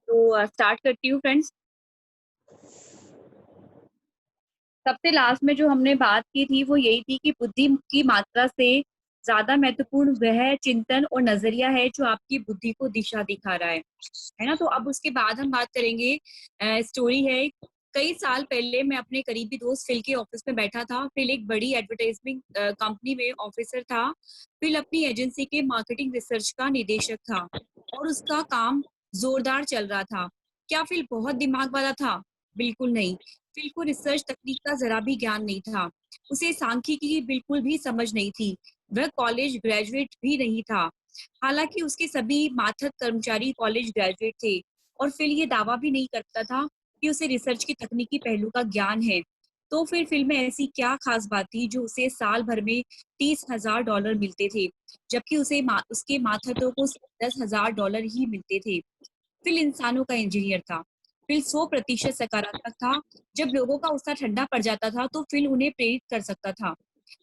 तो स्टार्ट करती हूँ फ्रेंड्स। सबसे लास्ट में जो हमने बात की थी वो यही थी कि बुद्धि की मात्रा से ज्यादा महत्वपूर्ण वह चिंतन और नजरिया है जो आपकी बुद्धि को दिशा दिखा रहा है ना। तो अब उसके बाद हम बात करेंगे। स्टोरी है, कई साल पहले मैं अपने करीबी दोस्त फिल के ऑफिस में बैठा था। फिल एक बड़ी एडवर्टाइजमेंट कंपनी में ऑफिसर था। फिल अपनी एजेंसी के मार्केटिंग रिसर्च का निदेशक था और उसका काम जोरदार चल रहा था। क्या फिल बहुत दिमाग वाला था? बिल्कुल नहीं। फिल को रिसर्च तकनीक का जरा भी ज्ञान नहीं था। उसे सांख्यिकी की बिल्कुल भी समझ नहीं थी। वह कॉलेज ग्रेजुएट भी नहीं था, हालांकि उसके सभी माथक कर्मचारी कॉलेज ग्रेजुएट थे। और फिर ये दावा भी नहीं करता था कि उसे रिसर्च के तकनीकी पहलू का ज्ञान है। तो फिर में ऐसी क्या खास बात थी जो उसे साल भर में $30,000 मिलते थे, जबकि उसके माथकों को सिर्फ $10,000 ही मिलते थे। फिल इंसानों का इंजीनियर था। फिल 100% सकारात्मक था। जब लोगों का उत्साह ठंडा पड़ जाता था तो फिल उन्हें प्रेरित कर सकता था।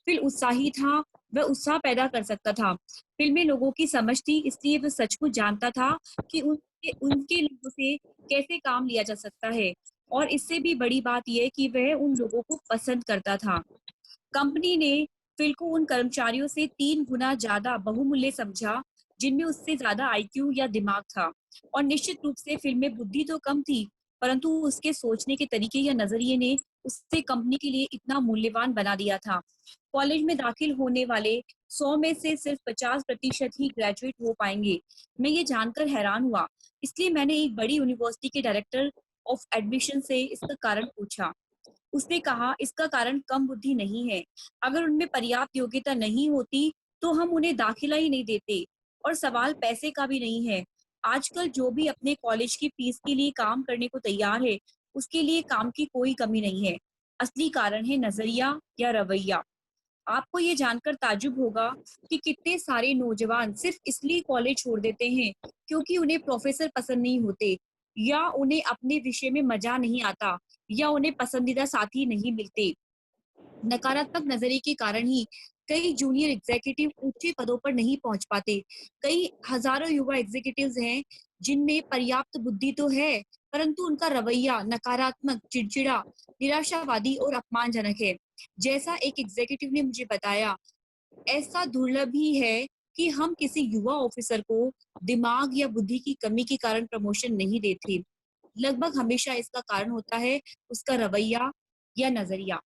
फिल उत्साही था, वह उत्साह पैदा कर सकता था। फिल में लोगों की समझ थी, इसलिए वह सचमुच जानता था कि उनके उनके लोगों से कैसे काम लिया जा सकता है। और इससे भी बड़ी बात यह कि वह उन लोगों को पसंद करता था। कंपनी ने फिल को उन कर्मचारियों से 3 गुना ज्यादा बहुमूल्य समझा जिनमें उससे ज्यादा आईक्यू या दिमाग था। और निश्चित रूप से फिल में बुद्धि तो कम थी, परंतु उसके सोचने के तरीके या नजरिए ने उसे कंपनी के लिए इतना मूल्यवान बना दिया था। कॉलेज में दाखिल होने वाले 100 में से सिर्फ 50% ही ग्रेजुएट हो पाएंगे। मैं ये जानकर हैरान हुआ, इसलिए मैंने एक बड़ी यूनिवर्सिटी के डायरेक्टर ऑफ एडमिशन से इसका कारण पूछा। उसने कहा, इसका कारण कम बुद्धि नहीं है। अगर उनमें पर्याप्त योग्यता नहीं होती तो हम उन्हें दाखिला ही नहीं देते। और सवाल पैसे का भी नहीं है। आजकल जो भी अपने कॉलेज की फीस के लिए काम करने को तैयार है, उसके लिए काम की कोई कमी नहीं है। असली कारण है नजरिया या रवैया। आपको ये जानकर ताज्जुब होगा कि कितने सारे नौजवान सिर्फ इसलिए कॉलेज छोड़ देते हैं क्योंकि उन्हें प्रोफेसर पसंद नहीं होते, या उन्हें अपने विषय में मजा नहीं आता, या उन्हें पसंदीदा साथी नहीं मिलते। नकारात्मक नजरिए के कारण ही कई जूनियर एग्जीक्यूटिव ऊंचे पदों पर नहीं पहुंच पाते। कई हजारों युवा एग्जीक्यूटिव्स हैं जिनमें पर्याप्त बुद्धि तो है, परंतु उनका रवैया नकारात्मक, चिड़चिड़ा, निराशावादी और अपमानजनक है। जैसा एक एग्जीक्यूटिव ने मुझे बताया, ऐसा दुर्लभ ही है कि हम किसी युवा ऑफिसर को दिमाग या बुद्धि की कमी के कारण प्रमोशन नहीं देते। लगभग हमेशा इसका कारण होता है उसका रवैया या नजरिया।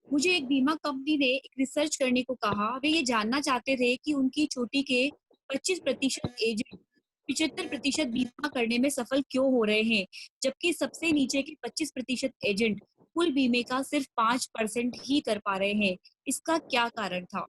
मुझे एक बीमा कंपनी ने एक रिसर्च करने को कहा। वे ये जानना चाहते थे कि उनकी चोटी के 25% एजेंट 75% बीमा करने में सफल क्यों हो रहे हैं, जबकि सबसे नीचे के 25% एजेंट कुल बीमे का सिर्फ 5% ही कर पा रहे हैं। इसका क्या कारण था?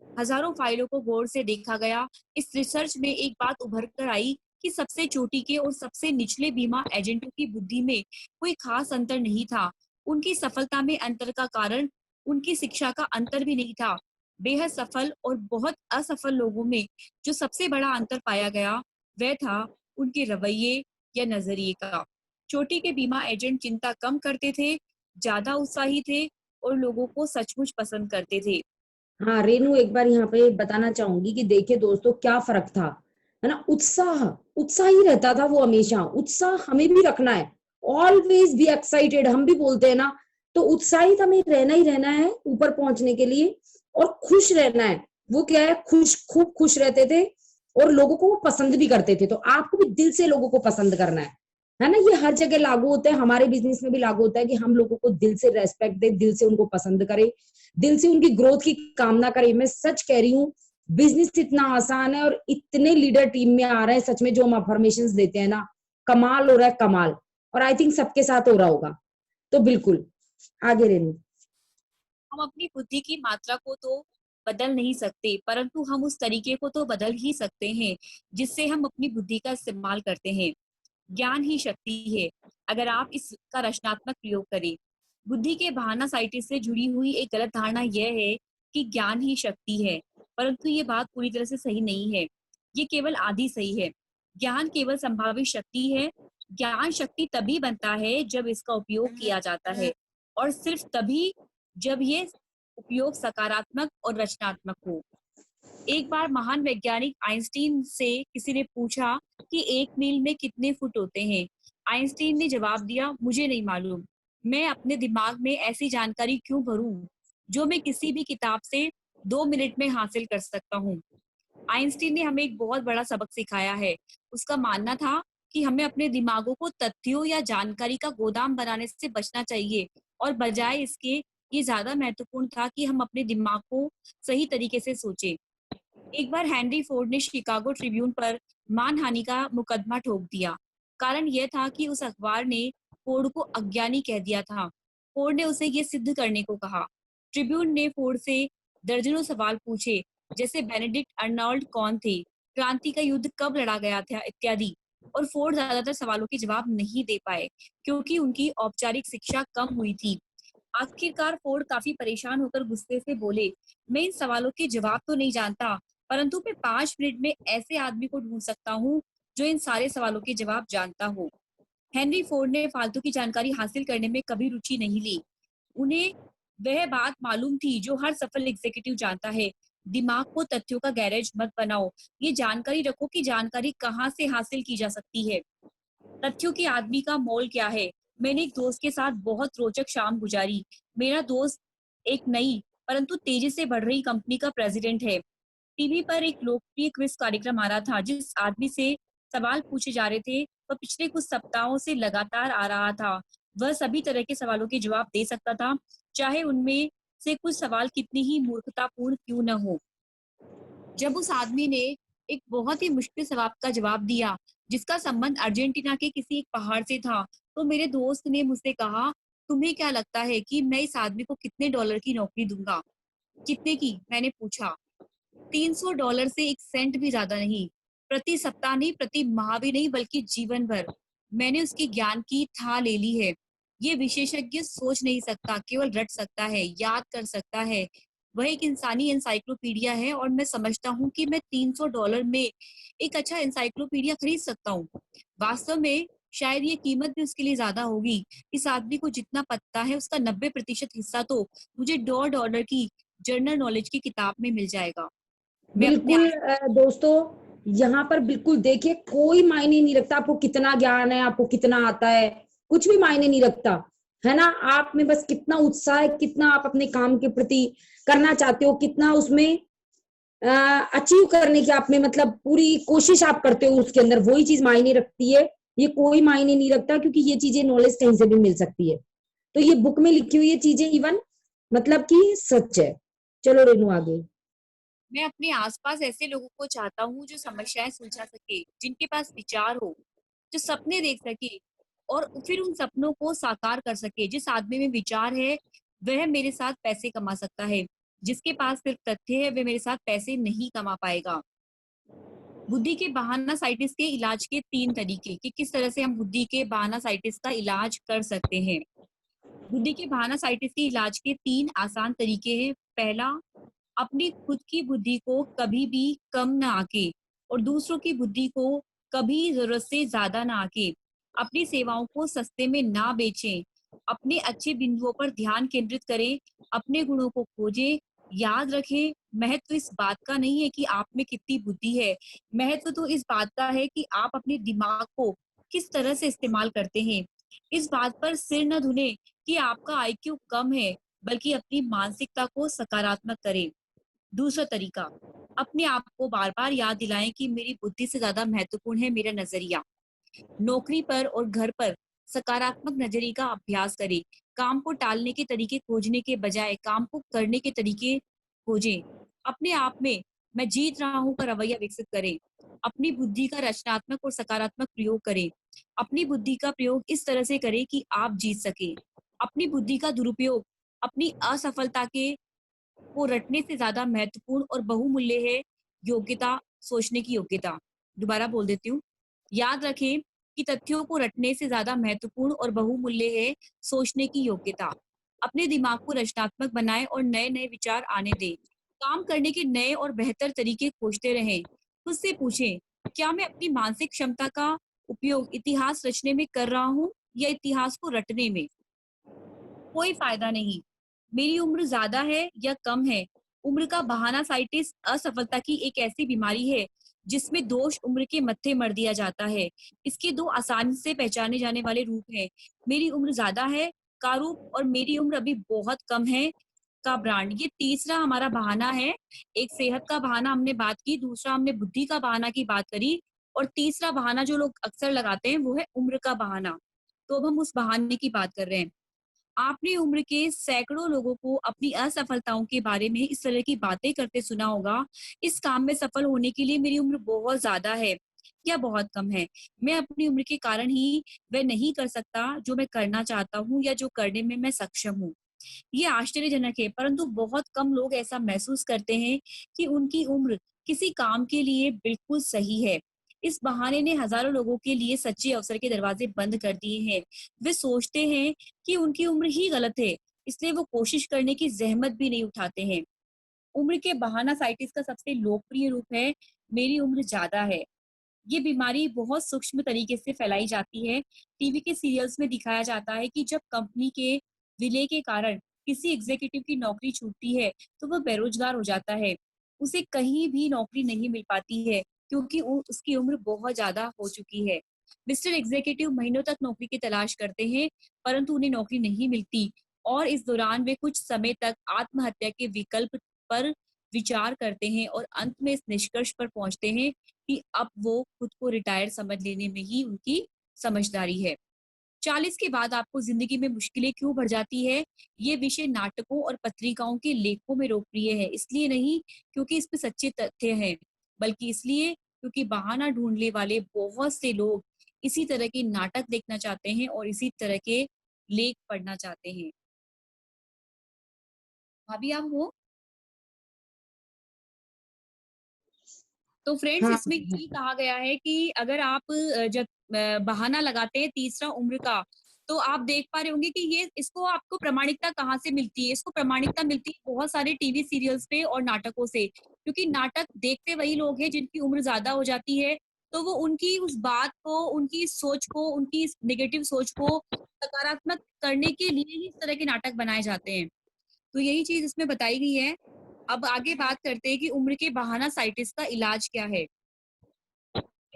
हजारों फाइलों को गौर से देखा गया। इस रिसर्च में एक बात उभर कर आई कि सबसे चोटी के और सबसे निचले बीमा एजेंटों की बुद्धि में कोई खास अंतर नहीं था। उनकी सफलता में अंतर का कारण उनकी शिक्षा का अंतर भी नहीं था। बेहद सफल और बहुत असफल लोगों में जो सबसे बड़ा अंतर पाया गया वह था उनके रवैये या नजरिए का। चोटी के बीमा एजेंट चिंता कम करते थे, ज्यादा उत्साही थे और लोगों को सचमुच पसंद करते थे। हाँ रेनू, एक बार यहाँ पे बताना चाहूंगी कि देखिए दोस्तों, क्या फर्क था, है ना। उत्साह, उत्साह ही रहता था वो हमेशा। उत्साह हमें भी रखना है, ऑलवेज बी एक्साइटेड हम भी बोलते हैं ना। तो उत्साहित हमें रहना ही रहना है ऊपर पहुंचने के लिए, और खुश रहना है। वो क्या है, खुश, खूब खुश रहते थे और लोगों को वो पसंद भी करते थे। तो आपको भी दिल से लोगों को पसंद करना है ना। ये हर जगह लागू होता है, हमारे बिजनेस में भी लागू होता है कि हम लोगों को दिल से रेस्पेक्ट दे, दिल से उनको पसंद करे, दिल से उनकी ग्रोथ की कामना करे। मैं सच कह रही हूँ, बिजनेस इतना आसान है और इतने लीडर टीम में आ रहे हैं सच में, जो हम अफर्मेशन देते हैं ना, कमाल हो रहा है, कमाल। और आई थिंक सबके साथ हो रहा होगा। तो बिल्कुल आगे रेनू। हम अपनी बुद्धि की मात्रा को तो बदल नहीं सकते, परंतु हम उस तरीके को तो बदल ही सकते हैं जिससे हम अपनी बुद्धि का इस्तेमाल करते हैं। ज्ञान ही शक्ति है, अगर आप इसका रचनात्मक प्रयोग करें। बुद्धि के बहाना साइटिस से जुड़ी हुई एक गलत धारणा यह है कि ज्ञान ही शक्ति है, परंतु ये बात पूरी तरह से सही नहीं है। ये केवल आधी सही है। ज्ञान केवल संभावित शक्ति है। ज्ञान शक्ति तभी बनता है जब इसका उपयोग किया जाता है, और सिर्फ तभी जब ये उपयोग सकारात्मक और रचनात्मक हो। एक बार महान वैज्ञानिक आइंस्टीन से किसी ने पूछा कि एक मील में कितने फुट होते हैं। आइंस्टीन ने जवाब दिया, मुझे नहीं मालूम। मैं अपने दिमाग में ऐसी जानकारी क्यों भरूं जो मैं किसी भी किताब से 2 मिनट में हासिल कर सकता हूँ। आइंस्टीन ने हमें एक बहुत बड़ा सबक सिखाया है। उसका मानना था कि हमें अपने दिमागों को तथ्यों या जानकारी का गोदाम बनाने से बचना चाहिए, और बजाय इसके ये ज्यादा महत्वपूर्ण था कि हम अपने दिमाग को सही तरीके से सोचें। एक बार हेनरी फोर्ड ने शिकागो ट्रिब्यून पर मानहानि का मुकदमा ठोक दिया। कारण यह था कि उस अखबार ने फोर्ड को अज्ञानी कह दिया था। फोर्ड ने उसे ये सिद्ध करने को कहा। ट्रिब्यून ने फोर्ड से दर्जनों सवाल पूछे, जैसे बेनेडिक्ट अर्नोल्ड कौन थे, क्रांति का युद्ध कब लड़ा गया था, इत्यादि। और फोर्ड ज्यादातर सवालों के जवाब नहीं दे पाए क्योंकि उनकी औपचारिक शिक्षा कम हुई थी। आखिरकार फोर्ड काफी परेशान होकर गुस्से से बोले, मैं इन सवालों के जवाब तो नहीं जानता, परंतु मैं 5 मिनट में ऐसे आदमी को ढूंढ सकता हूँ जो इन सारे सवालों के जवाब जानता हो। हेनरी फोर्ड ने फालतू की जानकारी हासिल करने में कभी रुचि नहीं ली। उन्हें वह बात मालूम थी जो हर सफल एग्जीक्यूटिव जानता है, दिमाग को तथ्यों का गैरेज मत बनाओ। ये जानकारी रखो कि जानकारी कहाँ से हासिल की जा सकती है। तथ्यों की आदमी का मोल क्या है। मैंने एक दोस्त के साथ बहुत रोचक शाम गुजारी। मेरा दोस्त एक नई परंतु तेजी से बढ़ रही कंपनी का प्रेसिडेंट है। टीवी पर एक लोकप्रिय क्विज कार्यक्रम आ रहा था। जिस आदमी से सवाल पूछे जा रहे थे वह पिछले कुछ सप्ताहों से लगातार आ रहा था। वह सभी तरह के सवालों के जवाब दे सकता था, चाहे उनमें से कुछ सवाल कितनी ही मूर्खतापूर्ण क्यों न हो। जब उस आदमी ने एक बहुत ही मुश्किल सवाल का जवाब दिया जिसका संबंध अर्जेंटीना के किसी एक पहाड़ से था, तो मेरे दोस्त ने मुझसे कहा, तुम्हें क्या लगता है कि मैं इस आदमी को कितने डॉलर की नौकरी दूंगा? कितने की? मैंने पूछा। $300 से 1 सेंट भी ज्यादा नहीं। प्रति सप्ताह नहीं, प्रति माह भी नहीं, बल्कि जीवन भर। मैंने उसके ज्ञान की था ले ली है। ये विशेषज्ञ सोच नहीं सकता, केवल रट सकता है, याद कर सकता है। वह एक इंसानी एनसाइक्लोपीडिया है, और मैं समझता हूँ कि मैं $300 में एक अच्छा एनसाइक्लोपीडिया खरीद सकता हूँ। वास्तव में शायद ये कीमत भी उसके लिए ज्यादा होगी। इस आदमी को जितना पता है उसका 90% हिस्सा तो मुझे $100 की जनरल नॉलेज की किताब में मिल जाएगा। मैं अपने बिल्कुल दोस्तों, यहाँ पर बिल्कुल देखिए, कोई मायने नहीं रखता आपको कितना ज्ञान है, आपको कितना आता है, कुछ भी मायने नहीं रखता, है ना। आप में बस कितना उत्साह है, कितना आप अपने काम के प्रति करना चाहते हो, कितना उसमें अचीव करने की आप में मतलब पूरी कोशिश आप करते हो उसके अंदर, वही चीज मायने रखती है। ये कोई मायने नहीं रखता, क्योंकि ये चीजें नॉलेज कहीं से भी मिल सकती है। तो ये बुक में लिखी हुई ये चीजें इवन मतलब कि सच है। चलो रेनू आगे। मैं अपने आसपास ऐसे लोगों को चाहता हूँ जो समस्याएं सुलझा सके, जिनके पास विचार हो, जो सपने देख सके और फिर उन सपनों को साकार कर सके। जिस आदमी में विचार है वह मेरे साथ पैसे कमा सकता है, जिसके पास सिर्फ तथ्य है वह मेरे साथ पैसे नहीं कमा पाएगा। बुद्धि के बहानासाइटिस के इलाज के 3 तरीके, कि किस तरह से हम बुद्धि के बहानासाइटिस का इलाज कर सकते हैं। बुद्धि के बहानासाइटिस के इलाज के 3 आसान तरीके हैं। पहला, अपनी खुद की बुद्धि को कभी भी कम ना आके, और दूसरों की बुद्धि को कभी जरूरत से ज्यादा ना आके। अपनी सेवाओं को सस्ते में ना बेचें। अपने अच्छे बिंदुओं पर ध्यान केंद्रित करें। अपने गुणों को खोजें। याद रखें, महत्व इस बात का नहीं है कि आप में कितनी बुद्धि है। महत्व तो इस बात का है कि आप अपने दिमाग को किस तरह से इस्तेमाल करते हैं। इस बात पर सिर न धुने कि आपका आईक्यू कम है, बल्कि अपनी मानसिकता को सकारात्मक करें। दूसरा तरीका, अपने आप को बार बार याद दिलाएं कि मेरी बुद्धि से ज्यादा महत्वपूर्ण है मेरा नजरिया। नौकरी पर और घर पर सकारात्मक नजरिए का अभ्यास करें। काम को टालने के तरीके खोजने के बजाय काम को करने के तरीके खोजें। अपने आप में मैं जीत रहा हूं का रवैया विकसित करें। अपनी बुद्धि का रचनात्मक और सकारात्मक प्रयोग करें। अपनी बुद्धि का प्रयोग इस तरह से करें कि आप जीत सके। अपनी बुद्धि का दुरुपयोग अपनी असफलता के को रटने से ज्यादा महत्वपूर्ण और बहुमूल्य है। योग्यता, सोचने की योग्यता। दोबारा बोल देती हूँ। याद रखें कि तथ्यों को रटने से ज्यादा महत्वपूर्ण और बहुमूल्य है सोचने की योग्यता। अपने दिमाग को रचनात्मक बनाएं और नए नए विचार आने दें। काम करने के नए और बेहतर तरीके खोजते रहें। खुद से पूछें, क्या मैं अपनी मानसिक क्षमता का उपयोग इतिहास रचने में कर रहा हूँ या इतिहास को रटने में? कोई फायदा नहीं। मेरी उम्र ज्यादा है या कम है उम्र का बहाना साइटिस असफलता की एक ऐसी बीमारी है जिसमें दोष उम्र के मत्थे मर दिया जाता है। इसके दो आसानी से पहचाने जाने वाले रूप हैं, मेरी उम्र ज्यादा है का रूप और मेरी उम्र अभी बहुत कम है का ब्रांड। ये तीसरा हमारा बहाना है। एक सेहत का बहाना हमने बात की, दूसरा हमने बुद्धि का बहाना की बात करी, और तीसरा बहाना जो लोग अक्सर लगाते हैं वो है उम्र का बहाना। तो अब हम उस बहाने की बात कर रहे हैं। आपने उम्र के सैकड़ों लोगों को अपनी असफलताओं के बारे में इस तरह की बातें करते सुना होगा। इस काम में सफल होने के लिए मेरी उम्र बहुत ज्यादा है या बहुत कम है। मैं अपनी उम्र के कारण ही वह नहीं कर सकता जो मैं करना चाहता हूँ या जो करने में मैं सक्षम हूँ। ये आश्चर्यजनक है, परंतु बहुत कम लोग ऐसा महसूस करते हैं कि उनकी उम्र किसी काम के लिए बिल्कुल सही है। इस बहाने ने हजारों लोगों के लिए सच्चे अवसर के दरवाजे बंद कर दिए हैं। वे सोचते हैं कि उनकी उम्र ही गलत है, इसलिए वो कोशिश करने की जहमत भी नहीं उठाते हैं। उम्र के बहाना साइटिस का सबसे लोकप्रिय रूप है मेरी उम्र ज्यादा है। ये बीमारी बहुत सूक्ष्म तरीके से फैलाई जाती है। टीवी के सीरियल्स में दिखाया जाता है कि जब कंपनी के विलय के कारण किसी एग्जीक्यूटिव की नौकरी छूटती है, तो वह बेरोजगार हो जाता है। उसे कहीं भी नौकरी नहीं मिल पाती है क्योंकि उसकी उम्र बहुत ज्यादा हो चुकी है। मिस्टर एग्जीक्यूटिव महीनों तक नौकरी की तलाश करते हैं, परंतु उन्हें नौकरी नहीं मिलती और इस दौरान वे कुछ समय तक आत्महत्या के विकल्प पर विचार करते हैं और अंत में इस निष्कर्ष पर पहुंचते हैं कि अब वो खुद को रिटायर समझ लेने में ही उनकी समझदारी है। 40 के बाद आपको जिंदगी में मुश्किलें क्यों बढ़ जाती है? ये विषय नाटकों और पत्रिकाओं के लेखों में लोकप्रिय है, इसलिए नहीं क्योंकि इसमें सच्चे तथ्य हैं, बल्कि इसलिए क्योंकि बहाना ढूंढने वाले बहुत से लोग इसी तरह के नाटक देखना चाहते हैं और इसी तरह के लेख पढ़ना चाहते हैं। भाभी आप हो? तो फ्रेंड्स, हाँ इसमें यही कहा गया है कि अगर आप जब बहाना लगाते हैं तीसरा उम्र का, तो आप देख पा रहे होंगे कि ये इसको आपको प्रामाणिकता कहाँ से मिलती है। इसको प्रामाणिकता मिलती है बहुत सारे टीवी सीरियल्स पे और नाटकों से, क्योंकि नाटक देखते वही लोग हैं जिनकी उम्र ज्यादा हो जाती है। तो वो उनकी उस बात को, उनकी इस सोच को, उनकी इस नेगेटिव सोच को सकारात्मक करने के लिए ही इस तरह के नाटक बनाए जाते हैं। तो यही चीज इसमें बताई गई है। अब आगे बात करते हैं कि उम्र के बहाना साइटिस का इलाज क्या है।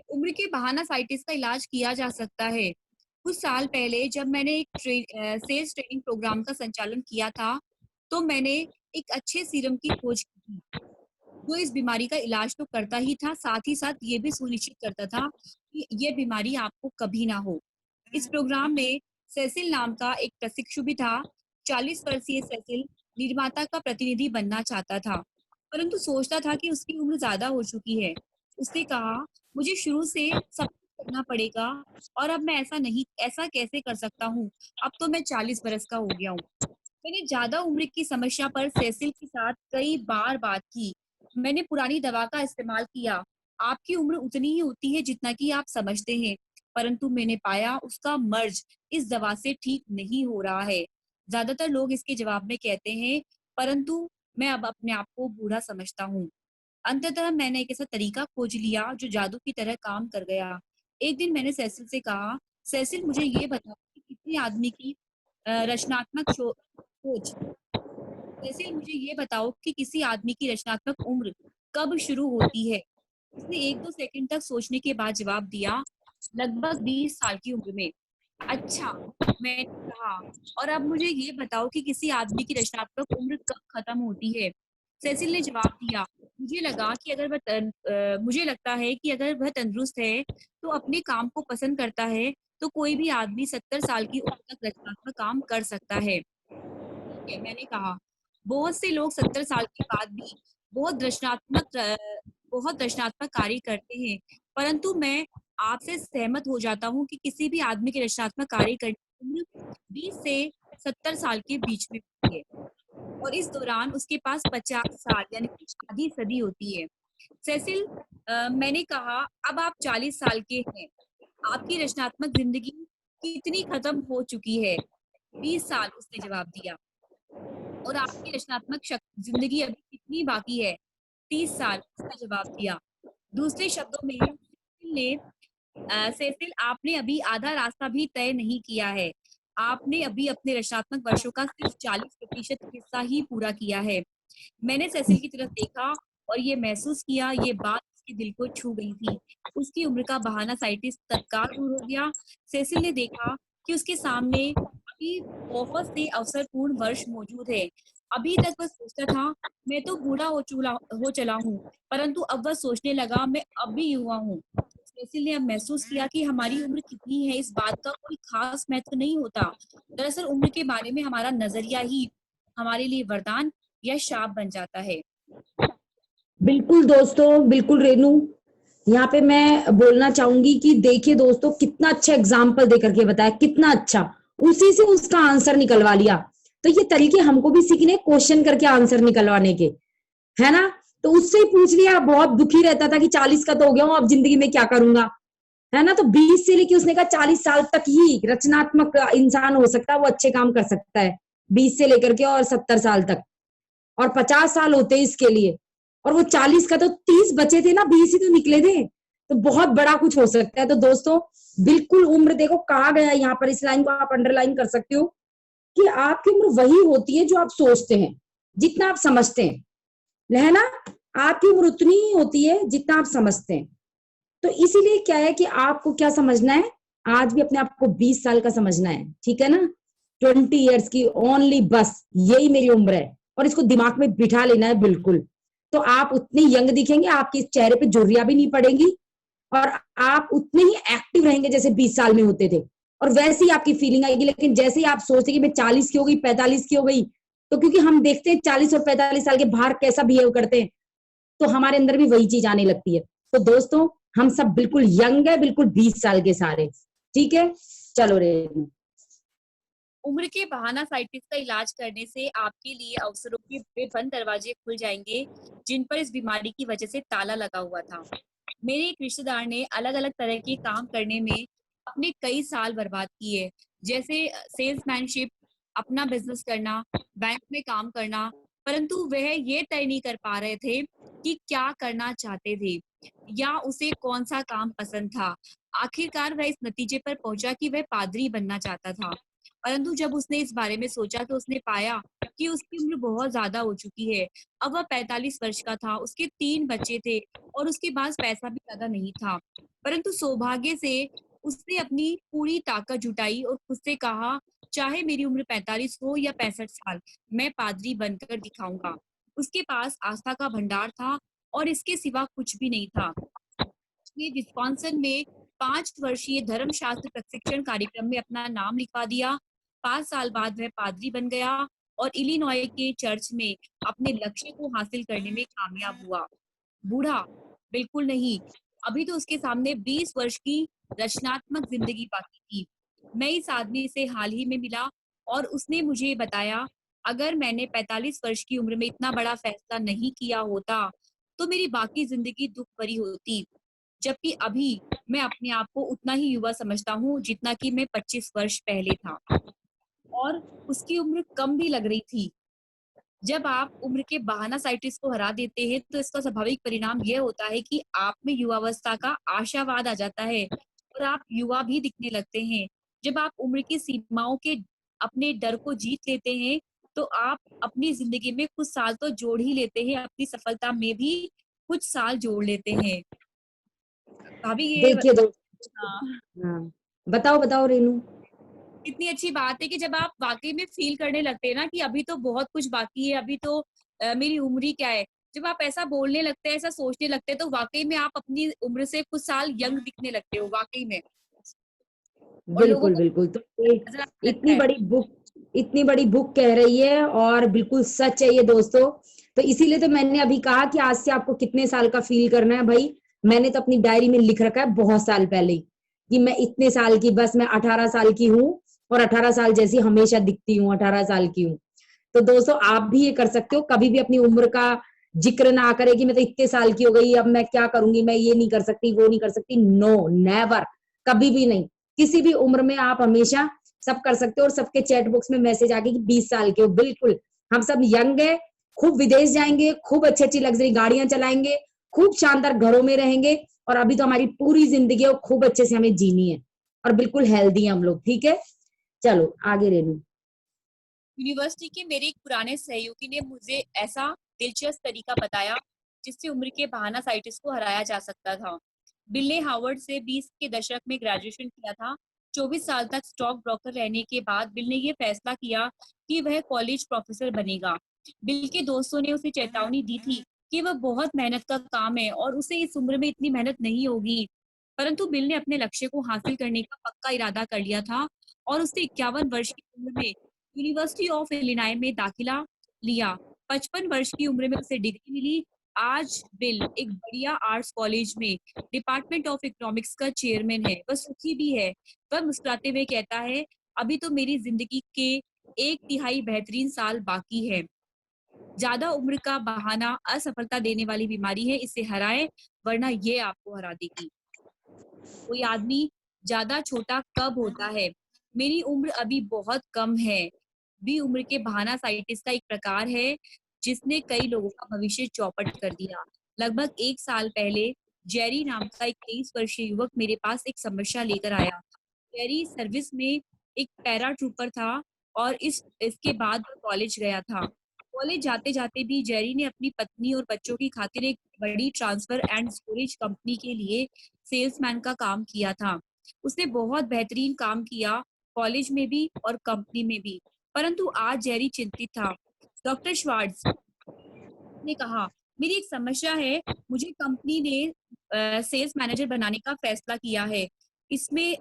उम्र के बहाना साइटिस का इलाज किया जा सकता है। कुछ साल पहले जब मैंने एक सेल्स ट्रेनिंग प्रोग्राम का संचालन किया था, तो मैंने एक अच्छे सीरम की खोज की थी जो इस बीमारी का इलाज तो करता ही था, साथ ही साथ ये भी सुनिश्चित करता था कि ये बीमारी आपको कभी ना हो। इस प्रोग्राम में सेसिल नाम का एक प्रशिक्षु भी था। 40 वर्षीय सेसिल निर्माता का प्रतिनिधि बनना चाहता था, परंतु सोचता था कि उसकी उम्र ज्यादा हो चुकी है। उसने कहा, मुझे शुरू से सब कुछ करना पड़ेगा और अब मैं ऐसा कैसे कर सकता हूँ? अब तो मैं 40 वर्ष का हो गया हूँ। मैंने ज्यादा उम्र की समस्या पर सेसिल के साथ कई बार बात की। मैंने पुरानी दवा का इस्तेमाल किया। आपकी उम्र उतनी ही होती है जितना कि आप समझते हैं, परंतु मैंने पाया उसका मर्ज इस दवा से ठीक नहीं हो रहा है। ज्यादातर लोग इसके जवाब में कहते हैं, परंतु मैं अब अपने आप को बूढ़ा समझता हूँ। अंततः मैंने एक ऐसा तरीका खोज लिया जो जादू की तरह काम कर गया। एक दिन मैंने सेसिल से कहा, सेसिल मुझे ये बताओ कि किसी आदमी की रचनात्मक सोच जैसे मुझे ये बताओ कि किसी आदमी की रचनात्मक उम्र कब शुरू होती है? उसने 1-2 सेकंड तक सोचने के बाद जवाब दिया, लगभग 20 साल की उम्र में। अच्छा, मैंने कहा, और अब मुझे ये बताओ कि किसी आदमी की रचनात्मक उम्र कब खत्म होती है? सेसिल ने जवाब दिया, मुझे लगता है कि अगर वह तंदुरुस्त है, तो अपने काम को पसंद करता है, तो कोई भी आदमी 70 साल की उम्र तक रचनात्मक काम कर सकता है। ठीक है, मैंने कहा, बहुत से लोग 70 साल के बाद भी बहुत रचनात्मक अ, बहुत रचनात्मक कार्य करते हैं, परंतु मैं आपसे सहमत हो जाता हूँ कि किसी भी आदमी के रचनात्मक कार्य करने की उम्र 20 से 70 साल के बीच में होती है और इस दौरान उसके पास 50 साल यानी कि आधी सदी होती है। सेसिल, मैंने कहा, अब आप 40 साल के हैं, आपकी रचनात्मक जिंदगी कितनी खत्म हो चुकी है? 20 साल, उसने जवाब दिया। और आपकी रचनात्मक जिंदगी अभी कितनी बाकी है? 30 साल, उसने जवाब दिया। दूसरे शब्दों में सेसिल, आपने अभी आधा रास्ता भी तय नहीं किया है। आपने अभी अपने रचनात्मक वर्षों का सिर्फ 40% हिस्सा ही पूरा किया है। मैंने सेसिल की तरफ देखा और ये महसूस किया, ये बात उसके दिल को छू गई थी। उसकी उम्र का बहाना साइटिस तत्काल दूर हो गया। सेसिल ने देखा कि उसके सामने अभी बहुत से अवसरपूर्ण वर्ष मौजूद है। अभी तक वह सोचता था मैं तो बूढ़ा हो चला हूँ, परंतु अब वह सोचने लगा मैं अब भी युवा हूँ। सेसिल ने अब महसूस किया कि हमारी उम्र कितनी है इस बात का कोई खास महत्व नहीं होता। दरअसल उम्र के बारे में हमारा नजरिया ही हमारे लिए वरदान या शाप बन जाता है। बिल्कुल दोस्तों, बिल्कुल रेनू, यहाँ पे मैं बोलना चाहूंगी कि देखिए दोस्तों, कितना अच्छा एग्जाम्पल देकर के बताया, कितना अच्छा, उसी से उसका आंसर निकलवा लिया। तो ये तरीके हमको भी सीखने, क्वेश्चन करके आंसर निकलवाने के, है ना। तो उससे ही पूछ लिया, बहुत दुखी रहता था कि 40 का तो हो गया हूं, अब जिंदगी में क्या करूंगा, है ना। तो 20 से लेके उसने कहा 40 साल तक ही रचनात्मक इंसान हो सकता है, वो अच्छे काम कर सकता है, 20 से लेकर के और 70 साल तक, और 50 साल होते हैं इसके लिए, और वो 40 का तो 30 बचे थे ना, 20 ही तो निकले थे। तो बहुत बड़ा कुछ हो सकता है। तो दोस्तों, बिल्कुल उम्र देखो कहा गया है, यहाँ पर इस लाइन को आप अंडरलाइन कर सकते हो कि आपकी उम्र वही होती है जो आप सोचते हैं, जितना आप समझते हैं, है ना। आपकी उम्र उतनी ही होती है जितना आप समझते हैं। तो इसीलिए क्या है कि आपको क्या समझना है, आज भी अपने आप को 20 साल का समझना है, ठीक है ना। 20 ईयर्स की ओनली, बस यही मेरी उम्र है, और इसको दिमाग में बिठा लेना है बिल्कुल। तो आप उतने यंग दिखेंगे, आपके चेहरे पे झुर्रियां भी नहीं पड़ेंगी, और आप उतने ही एक्टिव रहेंगे जैसे 20 साल में होते थे, और वैसे ही आपकी फीलिंग आएगी। लेकिन जैसे ही आप सोचते कि मैं 40 की हो गई, 45 की हो गई, तो क्योंकि हम देखते हैं 40 और 45 साल के बाहर कैसा बिहेव करते हैं, तो हमारे अंदर भी वही चीज आने लगती है। तो दोस्तों, हम सब बिल्कुल यंग है, बिल्कुल 20 साल के सारे, ठीक है। चलो रे। उम्र के बहाना साइटिस का इलाज करने से आपके लिए अवसरों के वे बंद दरवाजे खुल जाएंगे जिन पर इस बीमारी की वजह से ताला लगा हुआ था। मेरे एक रिश्तेदार ने अलग अलग तरह के काम करने में अपने कई साल बर्बाद किए, जैसे सेल्समैनशिप, अपना बिजनेस करना, बैंक में काम करना, परंतु वह ये तय नहीं कर पा रहे थे कि क्या करना चाहते थे या उसे कौन सा काम पसंद था। आखिरकार वह इस नतीजे पर पहुंचा कि वह पादरी बनना चाहता था, परंतु जब उसने इस बारे में सोचा तो उसने पाया कि उसकी उम्र बहुत ज्यादा हो चुकी है। अब वह 45 वर्ष का था, उसके 3 बच्चे थे और उसके पास पैसा भी ज्यादा नहीं था। परंतु सौभाग्य से उसने अपनी पूरी ताकत जुटाई और खुद से कहा, चाहे मेरी उम्र 45 हो या 65 साल, मैं पादरी बनकर दिखाऊंगा। उसके पास आस्था का भंडार था और इसके सिवा कुछ भी नहीं था। उसने विस्कॉन्सिन में 5 वर्षीय धर्मशास्त्र प्रशिक्षण कार्यक्रम में अपना नाम लिखवा दिया। 5 साल बाद वह पादरी बन गया और इलिनॉय के चर्च में अपने लक्ष्य को हासिल करने में कामयाब हुआ। बूढ़ा? बिल्कुल नहीं। अभी तो उसके सामने 20 वर्ष की रचनात्मक जिंदगी बाकी थी। मैं इस आदमी से हाल ही में मिला और उसने मुझे बताया, अगर मैंने 45 वर्ष की उम्र में इतना बड़ा फैसला नहीं किया होता, तो मेरी बाकी जिंदगी दुख भरी होती। जबकि अभी मैं अपने आप को उतना ही युवा समझता हूँ जितना कि मैं 25 वर्ष पहले था। और उसकी उम्र कम भी लग रही थी। जब आप उम्र के बहाना साइटिस को हरा देते हैं तो इसका स्वाभाविक परिणाम यह होता है कि आप में युवावस्था का आशावाद आ जाता है और आप युवा भी दिखने लगते हैं। जब आप उम्र की सीमाओं के अपने डर को जीत लेते हैं तो आप अपनी जिंदगी में कुछ साल तो जोड़ ही लेते हैं, अपनी सफलता में भी कुछ साल जोड़ लेते हैं। भाभी ये देखिए दोस्तों, हाँ, हाँ, बताओ बताओ रेनू। कितनी अच्छी बात है कि जब आप वाकई में फील करने लगते हैं ना कि अभी तो बहुत कुछ बाकी है, अभी तो मेरी उम्र ही क्या है। जब आप ऐसा बोलने लगते हैं, ऐसा सोचने लगते हैं, तो वाकई में आप अपनी उम्र से कुछ साल यंग दिखने लगते हो वाकई में। और लोगों बिल्कुल को बिल्कुल। तो नजर आने लगता इतनी है। बड़ी बुक, इतनी बड़ी बुक कह रही है, और बिल्कुल सच है ये दोस्तों। तो इसीलिए तो मैंने अभी कहा कि आज से आपको कितने साल का फील करना है भाई। मैंने तो अपनी डायरी में लिख रखा है बहुत साल पहले ही, कि मैं इतने साल की, बस मैं 18 साल की हूँ, और 18 साल जैसी हमेशा दिखती हूँ, 18 साल की हूँ। तो दोस्तों, आप भी ये कर सकते हो, कभी भी अपनी उम्र का जिक्र ना करे कि मैं तो इतने साल की हो गई, अब मैं क्या करूंगी, मैं ये नहीं कर सकती, वो नहीं कर सकती। नो, नेवर, कभी भी नहीं। किसी भी उम्र में आप हमेशा सब कर सकते हो, और सबके चैट बॉक्स में मैसेज आके कि 20 साल के हो। बिल्कुल, हम सब यंग है, खूब विदेश जाएंगे, खूब अच्छी अच्छी लग्जरी गाड़ियां चलाएंगे, खूब शानदार घरों में रहेंगे, और अभी तो हमारी पूरी जिंदगी है और खूब अच्छे से हमें जीनी है, और बिल्कुल हेल्दी है हम लोग, ठीक है। चलो आगे रेनू। यूनिवर्सिटी के मेरे एक पुराने सहयोगी ने मुझे ऐसा दिलचस्प तरीका बताया जिससे उम्र के बहाना साइटिस को हराया जा सकता था। बिल ने हार्वर्ड से 20 के दशक में ग्रेजुएशन किया था। 24 साल तक स्टॉक ब्रोकर रहने के बाद बिल ने यह फैसला किया कि वह कॉलेज प्रोफेसर बनेगा। बिल के दोस्तों ने उसे चेतावनी दी थी कि वह बहुत मेहनत का काम है और उसे इस उम्र में इतनी मेहनत नहीं होगी। परंतु बिल ने अपने लक्ष्य को हासिल करने का पक्का इरादा कर लिया था और उसने 51 वर्ष की उम्र में यूनिवर्सिटी ऑफ इलिनॉय में दाखिला लिया। 55 वर्ष की उम्र में उसे डिग्री मिली। आज बिल एक बढ़िया आर्ट्स कॉलेज में डिपार्टमेंट ऑफ इकोनॉमिक्स का चेयरमैन है। वह सुखी भी है। वह मुस्कुराते हुए कहता है, अभी तो मेरी जिंदगी के 1/3 बेहतरीन साल बाकी है। ज्यादा उम्र का बहाना असफलता देने वाली बीमारी है, इसे हराए वरना ये आपको हरा देगी। कोई आदमी ज्यादा छोटा कब होता है? मेरी उम्र अभी बहुत कम है भी उम्र के बहाना साइटिस का एक प्रकार है जिसने कई लोगों का भविष्य चौपट कर दिया। लगभग 1 साल पहले जेरी नाम का एक 23 वर्षीय युवक मेरे पास एक समस्या लेकर आया। जेरी सर्विस में एक पैरा ट्रूपर था और इसके बाद वह कॉलेज गया था। कॉलेज जाते जाते भी जेरी ने अपनी पत्नी और बच्चों की खातिर एक बड़ी ट्रांसफर एंड स्टोरेज कंपनी के लिए सेल्समैन का काम किया था। उसने बहुत बेहतरीन काम किया, कॉलेज में भी और कंपनी में भी। परंतु आज जेरी चिंतित था। डॉक्टर श्वार्ट्ज ने कहा, मेरी एक समस्या है। मुझे कंपनी ने सेल्स मैनेजर बनाने का फैसला किया है। इससे मैं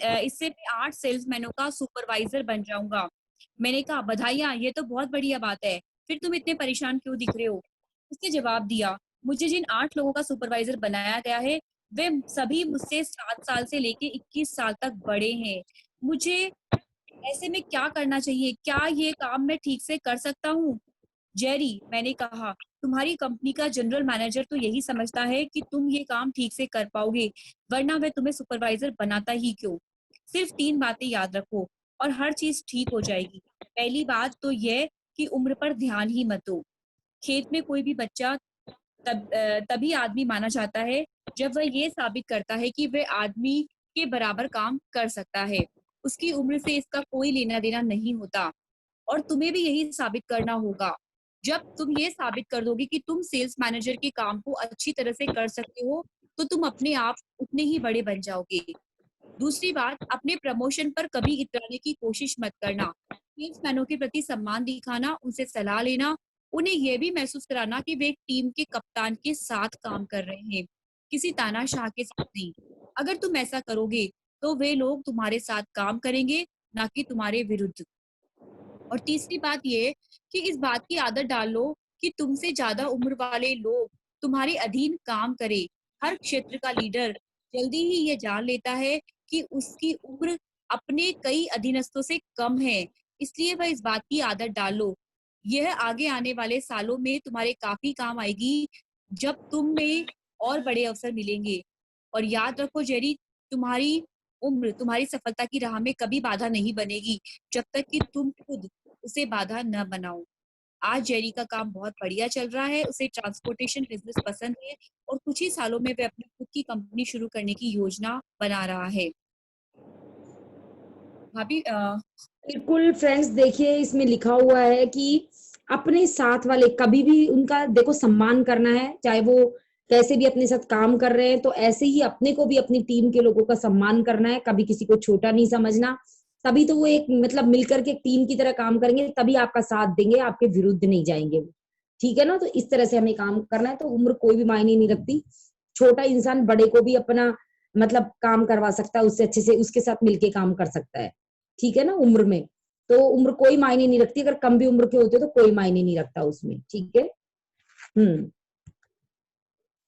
8 सेल्समैनों का सुपरवाइजर बन जाऊंगा। मैंने कहा, बधाइयाँ, ये तो बहुत बढ़िया बात है। फिर तुम इतने परेशान क्यों दिख रहे हो? उसने जवाब दिया, मुझे जिन 8 लोगों का सुपरवाइजर बनाया गया है वे सभी मुझसे 7 साल से लेके 21 साल तक बड़े हैं। मुझे ऐसे में क्या करना चाहिए? क्या ये काम मैं ठीक से कर सकता हूँ? जेरी, मैंने कहा, तुम्हारी कंपनी का जनरल मैनेजर तो यही समझता है कि तुम ये काम ठीक से कर पाओगे, वरना वह तुम्हें सुपरवाइजर बनाता ही क्यों? सिर्फ 3 बातें याद रखो और हर चीज ठीक हो जाएगी। पहली बात तो यह कि उम्र पर ध्यान ही मत दो। खेत में कोई भी बच्चा तभी आदमी माना जाता है जब वह ये साबित करता है कि वह आदमी के बराबर काम कर सकता है। उसकी उम्र से इसका कोई लेना देना नहीं होता और तुम्हें भी यही साबित करना होगा। जब तुम ये साबित कर दोगे कि तुम सेल्स मैनेजर के काम को अच्छी तरह से कर सकते हो, तो तुम अपने आप उतने ही बड़े बन जाओगे। दूसरी बात, अपने प्रमोशन पर कभी इतराने की कोशिश मत करना। सेल्समैनों के प्रति सम्मान दिखाना, उनसे सलाह लेना, उन्हें यह भी महसूस कराना कि वे एक टीम के कप्तान के साथ काम कर रहे हैं, किसी तानाशाह के साथ नहीं। अगर तुम ऐसा करोगे, तो वे लोग तुम्हारे साथ काम करेंगे, ना कि तुम्हारे विरुद्ध। और तीसरी बात ये कि इस बात की आदत डाल लो कि तुमसे ज्यादा उम्र वाले लोग तुम्हारे अधीन काम करें। हर क्षेत्र का लीडर जल्दी ही ये जान लेता है कि उसकी उम्र अपने कई अधीनस्थों से कम है, इसलिए वह इस बात की आदत डाल लो। यह आगे आने वाले सालों में तुम्हारे काफी काम आएगी जब तुम में और बड़े अवसर मिलेंगे। और याद रखो जेरी, तुम्हारी उम्र तुम्हारी सफलता की राह में कभी बाधा नहीं बनेगी जब तक कि तुम खुद उसे बाधा न बनाओ। आज जेरी का काम बहुत बढ़िया चल रहा है, उसे ट्रांसपोर्टेशन बिजनेस पसंद है और कुछ ही सालों में वह अपनी खुद की कंपनी शुरू करने की योजना बना रहा है। भाभी बिल्कुल फ्रेंड्स, देखिए इसमें लिखा हुआ है कि अपने साथ वाले कभी भी उनका देखो सम्मान करना है, चाहे वो कैसे भी अपने साथ काम कर रहे हैं, तो ऐसे ही अपने को भी अपनी टीम के लोगों का सम्मान करना है, कभी किसी को छोटा नहीं समझना। तभी तो वो एक मतलब मिलकर के एक टीम की तरह काम करेंगे, तभी आपका साथ देंगे, आपके विरुद्ध नहीं जाएंगे वो। ठीक है ना? तो इस तरह से हमें काम करना है। तो उम्र कोई भी मायने नहीं रखती। छोटा इंसान बड़े को भी अपना मतलब काम करवा सकता है, उससे अच्छे से उसके साथ मिलके काम कर सकता है। ठीक है ना? उम्र में तो उम्र कोई मायने नहीं रखती। अगर कम भी उम्र के होते तो कोई मायने नहीं रखता उसमें। ठीक है। हम्म।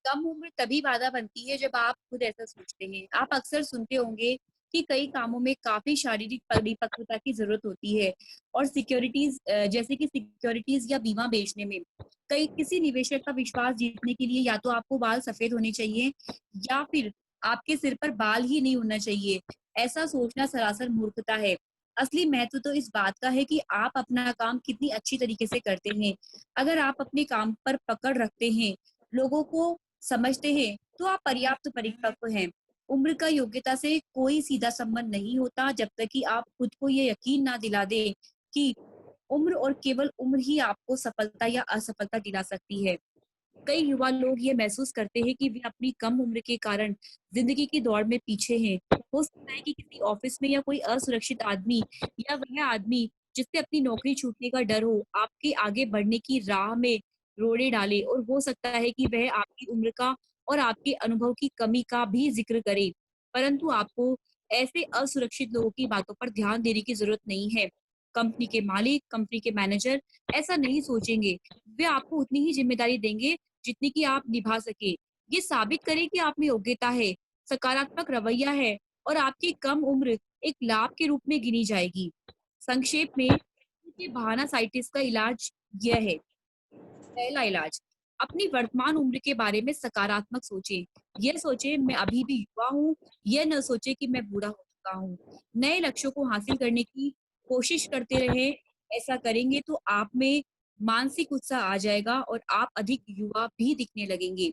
कम उम्र तभी बाधा बनती है जब आप खुद ऐसा सोचते हैं। आप अक्सर सुनते होंगे कि कई कामों में काफी शारीरिक परिपक्वता की जरूरत होती है और सिक्योरिटीज जैसे कि सिक्योरिटीज या बीमा बेचने में कई किसी निवेशक का विश्वास जीतने के लिए या तो आपको बाल सफेद होने चाहिए या फिर आपके सिर पर बाल ही नहीं होना चाहिए। ऐसा सोचना सरासर मूर्खता है। असली महत्व तो इस बात का है कि आप अपना काम कितनी अच्छी तरीके से करते हैं। अगर आप अपने काम पर पकड़ रखते हैं, लोगों को समझते हैं, तो आप पर्याप्त परिपक्व हैं। उम्र का योग्यता से कोई सीधा संबंध नहीं होता जब तक कि आप खुद को ये यकीन ना दिला दें कि उम्र और केवल उम्र ही आपको सफलता या असफलता दिला सकती है। कई युवा लोग ये महसूस करते हैं कि वे अपनी कम उम्र के कारण जिंदगी की दौड़ में पीछे हैं। हो सकता है कि किसी ऑफिस में या कोई असुरक्षित आदमी या वह आदमी जिससे अपनी नौकरी छूटने का डर हो, आपके आगे बढ़ने की राह में रोड़े डाले, और हो सकता है कि वह आपकी उम्र का और आपके अनुभव की कमी का भी जिक्र करे। परंतु आपको ऐसे असुरक्षित लोगों की बातों पर ध्यान देने की जरूरत नहीं है। कंपनी के मालिक, कंपनी के मैनेजर ऐसा नहीं सोचेंगे। वे आपको उतनी ही जिम्मेदारी देंगे जितनी कि आप निभा सके। ये साबित करें कि आप में योग्यता है, सकारात्मक रवैया है और आपकी कम उम्र एक लाभ के रूप में गिनी जाएगी। संक्षेप में, ये बहाना साइटिस का इलाज यह है। पहला इलाज, अपनी वर्तमान उम्र के बारे में सकारात्मक सोचें। यह सोचें मैं अभी भी युवा हूँ, यह न सोचें कि मैं बूढ़ा हो चुका हूँ। नए लक्ष्यों को हासिल करने की कोशिश करते रहें। ऐसा करेंगे तो आप में मानसिक उत्साह आ जाएगा और आप अधिक युवा भी दिखने लगेंगे।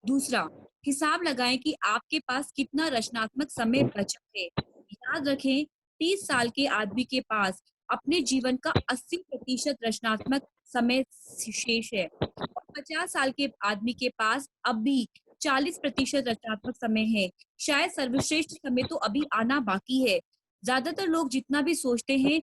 दूसरा, हिसाब लगाएं कि आपके पास कितना रचनात्मक समय बचा है। याद रखें, 30 साल के आदमी के पास अपने जीवन का 80% रचनात्मक समय शेष है और 50 साल के आदमी के पास अब भी 40% रचनात्मक समय है। शायद सर्वश्रेष्ठ समय तो अभी आना बाकी है। ज्यादातर लोग जितना भी सोचते हैं,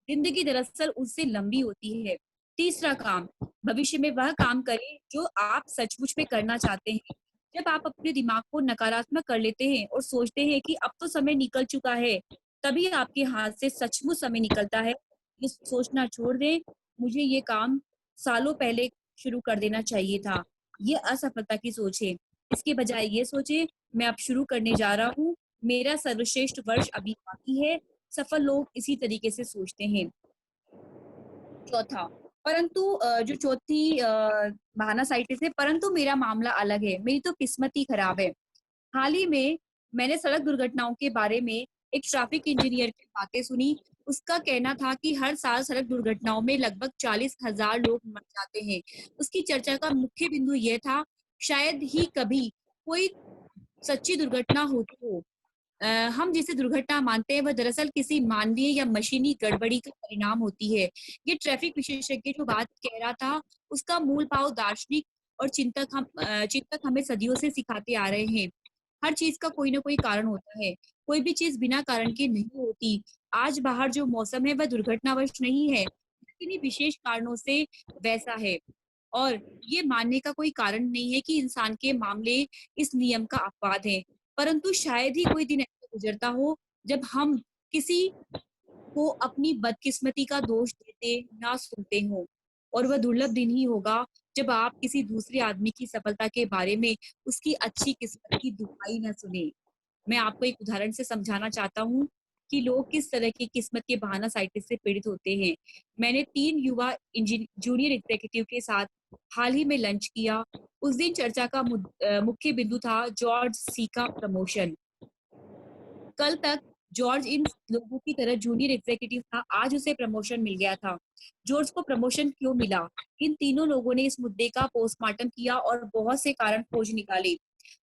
जिंदगी दरअसल उससे लंबी होती है। तीसरा काम, भविष्य में वह काम करें जो आप सचमुच में करना चाहते हैं। जब आप अपने दिमाग को नकारात्मक कर लेते हैं और सोचते हैं कि अब तो समय निकल चुका है, तभी आपके हाथ से सचमुच समय निकलता है। ये सोचना छोड़ दें, मुझे ये काम सालों पहले शुरू कर देना चाहिए था। ये असफलता की सोच है। इसके बजाय ये सोचें, मैं अब शुरू करने जा रहा हूँ, मेरा सर्वश्रेष्ठ वर्ष अभी बाकी है। सफल लोग इसी तरीके से सोचते हैं। चौथा, परंतु जो चौथी बहाना साइटिस है, परंतु मेरा मामला अलग है, मेरी तो किस्मत ही खराब है। हाल ही में मैंने सड़क दुर्घटनाओं के बारे में एक ट्रैफिक इंजीनियर की बातें सुनी। उसका कहना था कि हर साल सड़क दुर्घटनाओं में लगभग 40,000 लोग मर जाते हैं। उसकी चर्चा का मुख्य बिंदु यह था, शायद ही कभी कोई सच्ची दुर्घटना होती हो। हम जिसे दुर्घटना मानते हैं वह दरअसल किसी मानवीय या मशीनी गड़बड़ी का परिणाम होती है। ये ट्रैफिक विशेषज्ञ जो बात कह रहा था, उसका मूल भाव दार्शनिक और चिंतक हमें सदियों से सिखाते आ रहे हैं। हर चीज का कोई ना कोई कारण होता है। कोई भी चीज बिना कारण के नहीं होती। आज बाहर जो मौसम है वह दुर्घटनावश नहीं है, लेकिन ये विशेष कारणों से वैसा है। और ये मानने का कोई कारण नहीं है कि इंसान के मामले इस नियम का अपवाद है। परंतु शायद ही कोई दिन ऐसा गुजरता हो जब हम किसी को अपनी बदकिस्मती का दोष देते ना सुनते हों, और वह दुर्लभ दिन ही होगा जब आप किसी दूसरे आदमी की सफलता के बारे में उसकी अच्छी किस्मत की दुहाई ना सुने। मैं आपको एक उदाहरण से समझाना चाहता हूँ कि लोग किस तरह की किस्मत के बहानासाइटिस से पीड़ित होते हैं। मैंने 3 युवा जूनियर एग्जीक्यूटिव के साथ हाल ही में लंच किया। उस दिन चर्चा का मुख्य बिंदु था जॉर्ज सी का प्रमोशन। कल तक जॉर्ज इन लोगों की तरह जूनियर एग्जीक्यूटिव था, आज उसे प्रमोशन मिल गया था। जॉर्ज को प्रमोशन क्यों मिला? इन तीनों लोगों ने इस मुद्दे का पोस्टमार्टम किया और बहुत से कारण खोज निकाले।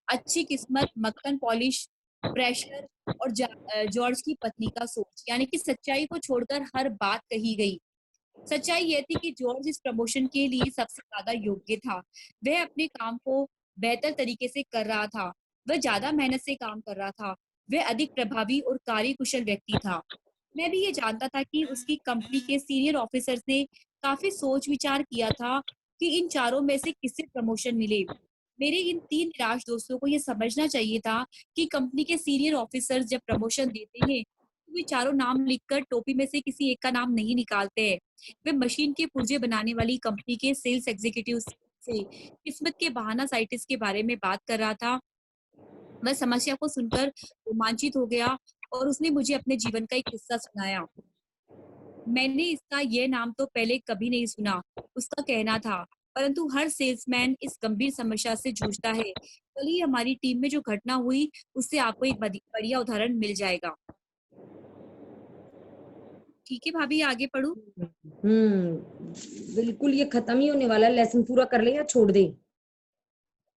अच्छी किस्मत, मक्खन पॉलिश, प्रेशर और जॉर्ज की पत्नी का सोच, यानी कि सच्चाई को छोड़कर हर बात कही गई। सच्चाई यह थी कि जॉर्ज इस प्रमोशन के लिए सबसे ज्यादा योग्य था। वह अपने काम को बेहतर तरीके से कर रहा था। वह ज्यादा मेहनत से काम कर रहा था। वह अधिक प्रभावी और कार्यकुशल व्यक्ति था। मैं भी ये जानता था कि उसकी कंपनी के सीनियर ऑफिसर्स ने काफी सोच विचार किया था कि इन चारों में से किसे प्रमोशन मिले। मेरे इन 3 निराश दोस्तों को ये समझना चाहिए था कि कंपनी के सीनियर ऑफिसर्स जब प्रमोशन देते हैं, तो वे चारों नाम लिखकर टोपी में से किसी एक का नाम नहीं निकालते हैं। वे मशीन के पुर्जे बनाने वाली कंपनी के सेल्स एग्जीक्यूटिव से किस्मत के बहाना साइटिस के बारे में बात कर रहा था। वह समस्या को सुनकर रोमांचित हो गया और उसने मुझे अपने जीवन का एक किस्सा सुनाया। मैंने इसका ये नाम तो पहले कभी नहीं सुना, उसका कहना था। परंतु हर सेल्समैन इस गंभीर समस्या से जूझता है। कल ही हमारी टीम में जो घटना हुई, उससे आपको एक बढ़िया उदाहरण मिल जाएगा। ठीक है भाभी, आगे पढ़ू? बिल्कुल ये खत्म ही होने वाला है, लेसन पूरा कर ले या छोड़ दे?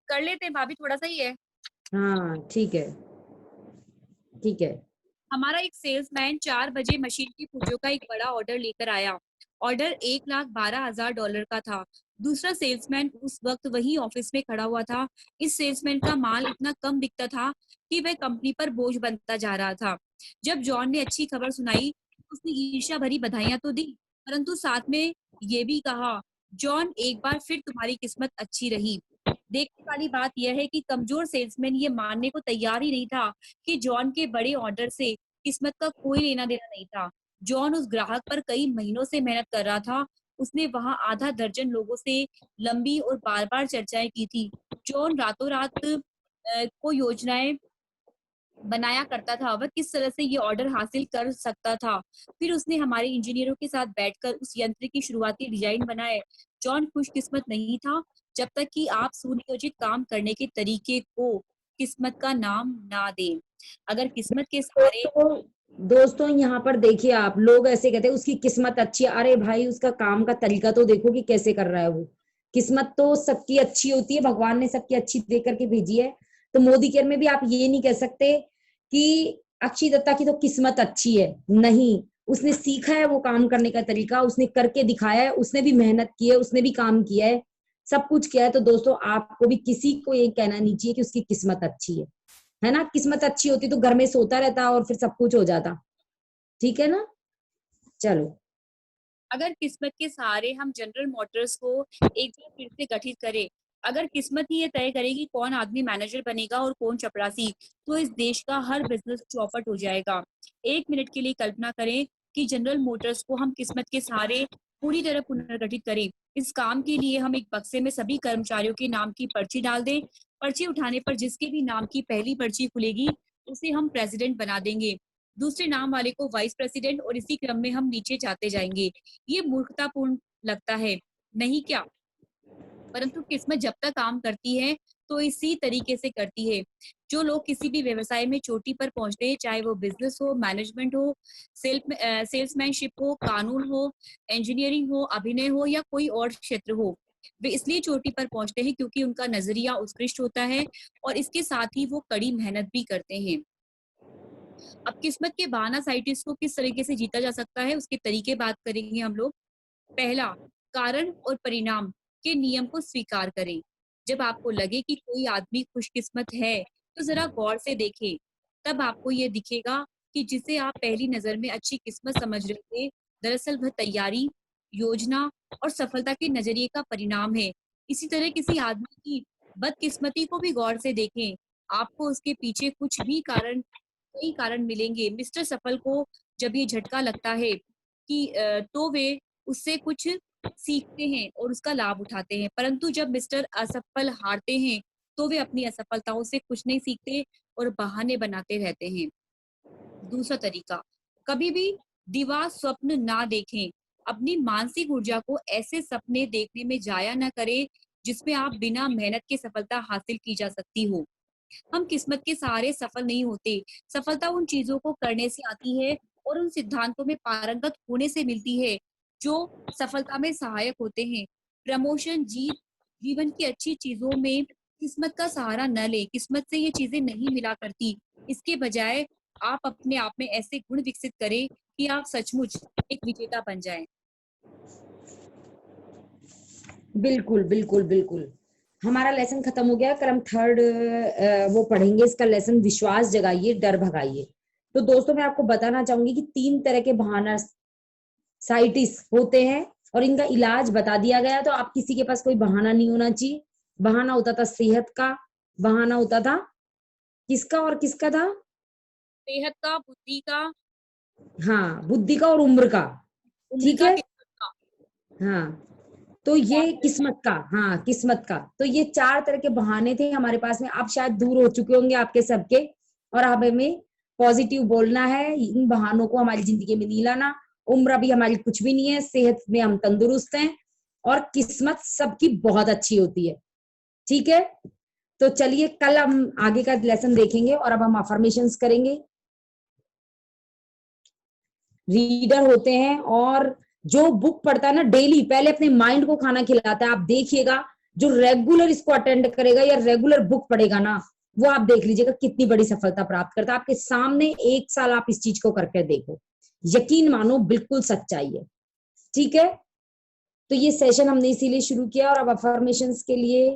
कर लेते हैं भाभी, थोड़ा सा ही है। हाँ ठीक है, ठीक है। हमारा एक सेल्समैन 4 बजे मशीन की पुर्जों का एक बड़ा ऑर्डर लेकर आया। ऑर्डर $1,12,000 का था। दूसरा सेल्समैन उस वक्त वही ऑफिस में खड़ा हुआ था। इस सेल्समैन का माल इतना कम बिकता था कि वह कंपनी पर बोझ बनता जा रहा था। जब जॉन ने अच्छी खबर सुनाई, उसने ईर्ष्या भरी बधाइयां तो दी, परंतु साथ में ये भी कहा, जॉन एक बार फिर तुम्हारी किस्मत अच्छी रही। देखने वाली बात यह है कि कमजोर सेल्समैन ये मानने को तैयार ही नहीं था कि जॉन के बड़े ऑर्डर से किस्मत का कोई लेना देना नहीं था। जॉन उस ग्राहक पर कई महीनों से मेहनत कर रहा था। उसने वहां आधा दर्जन लोगों से लंबी और बार बार चर्चाएं की थी। जॉन रातों रात को योजनाएं बनाया करता था, वह किस तरह से ये ऑर्डर हासिल कर सकता था। फिर उसने हमारे इंजीनियरों के साथ बैठकर उस यंत्र की शुरुआती डिजाइन बनाए। जॉन खुशकिस्मत नहीं था जब तक कि आप सुनियोजित काम करने के तरीके को किस्मत का नाम ना दें। अगर किस्मत के सहारे दोस्तों यहाँ पर देखिए, आप लोग ऐसे कहते हैं उसकी किस्मत अच्छी है। अरे भाई, उसका काम का तरीका तो देखो कि कैसे कर रहा है वो। किस्मत तो सबकी अच्छी होती है, भगवान ने सबकी अच्छी दे करके भेजी है। तो मोदी केयर में भी आप ये नहीं कह सकते कि अक्षय दत्ता की तो किस्मत अच्छी है। नहीं, उसने सीखा है वो काम करने का तरीका, उसने करके दिखाया है, उसने भी मेहनत की है, उसने भी काम किया है, सब कुछ किया है। तो दोस्तों आपको भी किसी को ये कहना नहीं चाहिए कि उसकी किस्मत अच्छी है ना। किस्मत अच्छी होती तो घर में सोता रहता और फिर सब कुछ हो जाता। ठीक है ना। चलो। अगर किस्मत के सहारे हम जनरल मोटर्स को एक बार फिर से गठित करें, अगर किस्मत ही ये तय करेगी कौन आदमी मैनेजर बनेगा और कौन चपरासी, तो इस देश का हर बिजनेस चौपट हो जाएगा। एक मिनट के लिए कल्पना करें कि जनरल मोटर्स को हम किस्मत के सहारे पूरी तरह पुनर्गठित करें। इस काम के लिए हम एक बक्से में सभी कर्मचारियों के नाम की पर्ची डाल दें। पर्ची उठाने पर जिसके भी नाम की पहली पर्ची खुलेगी, उसे हम प्रेसिडेंट बना देंगे। दूसरे नाम वाले को वाइस प्रेसिडेंट, और इसी क्रम में हम नीचे जाते जाएंगे। ये मूर्खतापूर्ण लगता है, नहीं क्या? परंतु किस्मत जब तक काम करती है तो इसी तरीके से करती है। जो लोग किसी भी व्यवसाय में चोटी पर पहुंचते हैं, चाहे वो बिजनेस हो, मैनेजमेंट हो, सेल्समैनशिप हो, कानून हो, इंजीनियरिंग हो, अभिनय हो या कोई और क्षेत्र हो, वे इसलिए चोटी पर पहुंचते हैं क्योंकि उनका नजरिया उत्कृष्ट होता है और इसके साथ ही वो कड़ी मेहनत भी करते हैं। अब किस्मत के बहाना साइटिस्ट को किस तरीके से जीता जा सकता है, उसके तरीके बात करेंगे हम लोग। पहला, कारण और परिणाम के नियम को स्वीकार करें। जब आपको लगे कि कोई आदमी खुशकिस्मत है, तो जरा गौर से देखें। तब आपको ये दिखेगा कि जिसे आप पहली नजर में अच्छी किस्मत समझ रहे थे, दरअसल वह तैयारी, योजना और सफलता के नजरिए का परिणाम है। इसी तरह किसी आदमी की बदकिस्मती को भी गौर से देखें। आपको उसके पीछे कुछ भी कारण, कई कारण मिलेंगे। मिस्टर सफल को जब ये झटका लगता है कि तो वे उससे कुछ सीखते हैं और उसका लाभ उठाते हैं, परंतु जब मिस्टर असफल हारते हैं तो वे अपनी असफलताओं से कुछ नहीं सीखते और बहाने बनाते रहते हैं। दूसरा तरीका, कभी भी दीवार स्वप्न ना देखें। अपनी मानसिक ऊर्जा को ऐसे सपने देखने में जाया ना करें जिसमें आप बिना मेहनत के सफलता हासिल की जा सकती हो। हम किस्मत के सहारे सफल नहीं होते। सफलता उन चीजों को करने से आती है और उन सिद्धांतों में पारंगत होने से मिलती है जो सफलता में सहायक होते हैं। प्रमोशन, जीत, जीवन की अच्छी चीजों में किस्मत का सहारा न ले। किस्मत से ये चीजें नहीं मिला करती। इसके बजाय आप अपने आप में ऐसे गुण विकसित करें कि आप सचमुच एक विजेता बन जाएं। बिल्कुल बिल्कुल बिल्कुल। हमारा लेसन खत्म हो गया। कल हम थर्ड वो पढ़ेंगे। इसका लेसन विश्वास जगाइए, डर भगाइए। तो दोस्तों मैं आपको बताना चाहूंगी कि 3 तरह के बहाना साइटिस होते हैं और इनका इलाज बता दिया गया। तो आप किसी के पास कोई बहाना नहीं होना चाहिए। बहाना होता था सेहत का, बहाना होता था किसका और किसका था? सेहत का, बुद्धि का, हाँ, बुद्धि का और उम्र का। उम्र ठीक का, है। किस्मत का। हाँ, तो ये किस्मत का, हाँ किस्मत का। तो ये 4 तरह के बहाने थे हमारे पास में। आप शायद दूर हो चुके होंगे आपके सबके, और अब हमें पॉजिटिव बोलना है। इन बहानों को हमारी जिंदगी में नहीं लाना। उम्र अभी हमारी कुछ भी नहीं है, सेहत में हम तंदुरुस्त हैं, और किस्मत सबकी बहुत अच्छी होती है। ठीक है। तो चलिए कल हम आगे का लेसन देखेंगे, और अब हम अफर्मेशंस करेंगे। रीडर होते हैं, और जो बुक पढ़ता है ना डेली, पहले अपने माइंड को खाना खिलाता है। आप देखिएगा, जो रेगुलर इसको अटेंड करेगा या रेगुलर बुक पढ़ेगा ना, वो आप देख लीजिएगा कितनी बड़ी सफलता प्राप्त करता है। आपके सामने 1 साल आप इस चीज को करके देखो, यकीन मानो बिल्कुल सच्चाई है। ठीक है, तो ये सेशन हमने इसीलिए शुरू किया। और अब अफर्मेशंस के लिए